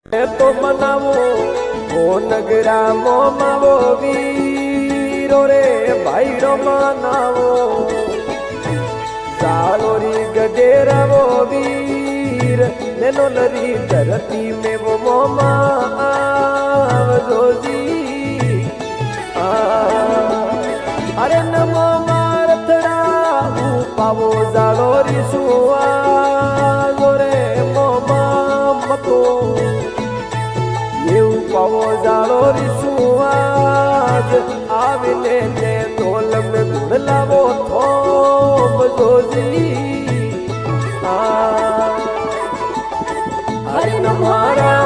તો મનાવો ઓ નગરા મો માવો વીરો રે ભાઈડો મનાવો સાલોરી ગડેરાવો વીર નેનો નરી ધરતી મે વો મોમા આવજોજી અરે નમો મારથડા પાવો જાળો રીસુઆ ગોરે મોમા મતો એવું પાવો જાળો રીસુઆજ આવીને ને ઢોલમ ગુડ લાવો થોમ જોજી અરે નમારા